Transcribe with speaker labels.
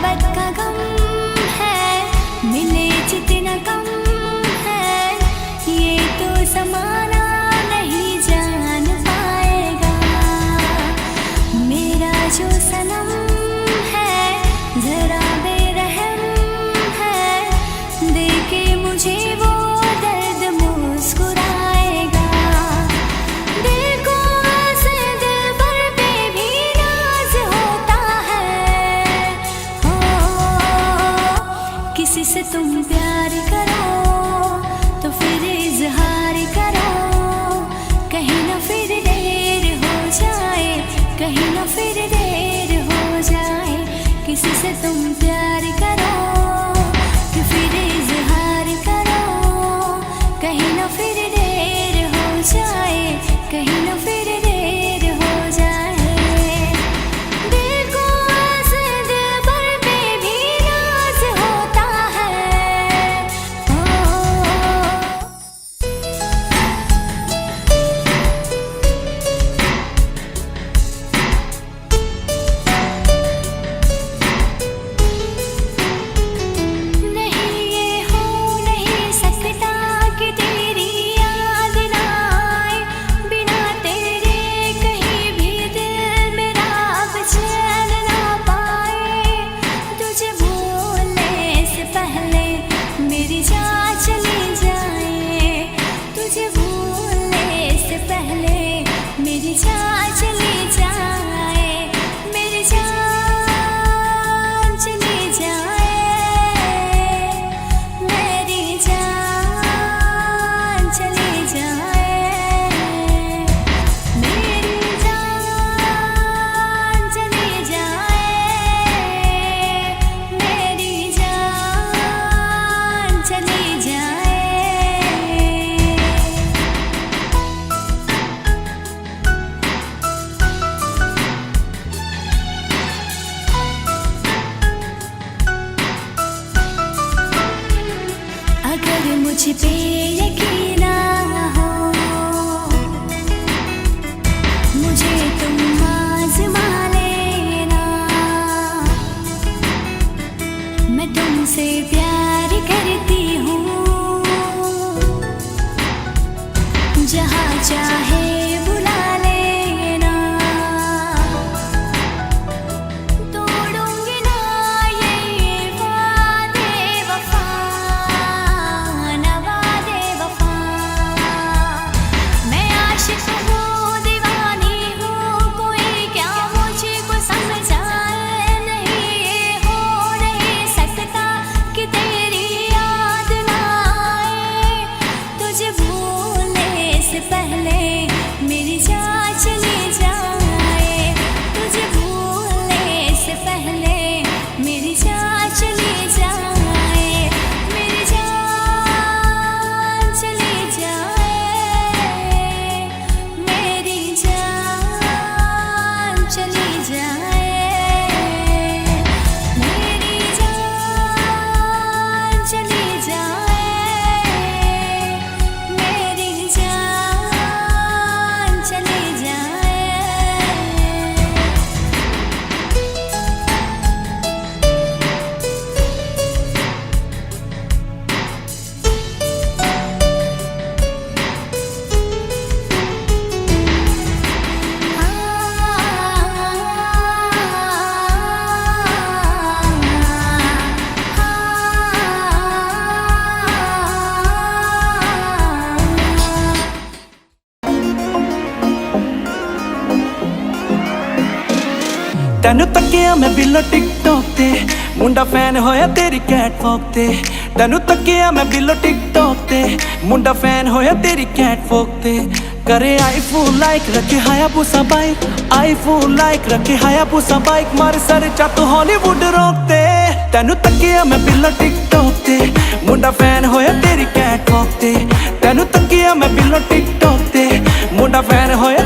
Speaker 1: मोहब्बत का गम है, मिले जितना कम है, ये तो ज़माना नहीं जान पाएगा। मेरा जो सनम है जरा बेरहम है, देखे मुझे वो दर्द मुस्कुराएगा। दिल को ऐसे दिलबर पे भी नाज होता है। हो किसी से तुम प्यार करो तो फिर इजहार करो, कहीं ना फिर देर हो जाए, कहीं ना फिर देर हो जाए। किसी से तुम प्यार करो तो फिर इजहार करो, कहीं ना फिर देर हो जाए, कहीं ना फिर देर हो जाए। दिल को ऐसे दिलबर पे भी नाज होता है। नहीं ये हो नहीं सकता कि तेरी याद ना आए, बिना तेरे कहीं भी दिल मेरा अब चैन ना पाए। तुझे भूलने से पहले मेरी जान चली जाए, तुझे भूलने से पहले मेरी जान चली जाए, मेरी जान चली जाए, मेरी जान चली जाए, मेरी जान चली जाए, मेरी जान चली जाए। अगर मुझ पे यकीन ना हो, मुझे तुम आज़मा लेना। मैं तुमसे प्यार करती हूँ, जहाँ चाहे बुला लेना। तोड़ूंगी ना ये वादे वफा, ना वादे वफा। मैं आशिक हूँ, दीवानी हूँ, कोई क्या मुझको समझाए। नहीं ये हो नहीं सकता कि तेरी याद ना आए, तुझे भूलने से पहले मेरी जान चली जाए, तुझे भूलने से पहले मेरी जान चली जाए, मेरी जान चली जाए, मेरी जान चली जाए, मेरी जान चली जाए, मेरी जान चली जाए।
Speaker 2: ਤੈਨੂੰ ਤੱਕਿਆ ਮੈਂ ਬਿੱਲੋ ਟਿਕਟੌਕ ਤੇ, ਮੁੰਡਾ ਫੈਨ ਹੋਇਆ ਤੇਰੀ ਕੈਟਵੌਕ ਤੇ। ਤੈਨੂੰ ਤੱਕਿਆ ਮੈਂ ਬਿੱਲੋ ਟਿਕਟੌਕ ਤੇ, ਮੁੰਡਾ ਫੈਨ ਹੋਇਆ ਤੇਰੀ ਕੈਟਵੌਕ ਤੇ। करे आईफोन लाइक रखे हायाबुसा बाइक, आईफोन लाइक रखे हायाबुसा बाइक। मार सर चत हॉलीवुड रोकते, तैनू तकिया मैं बिल्लो टिकटॉक ते, मुंडा फैन होया तेरी कैटवॉक ते। तैनू तकिया मैं बिल्लो टिकटॉक ते, मुंडा फैन होया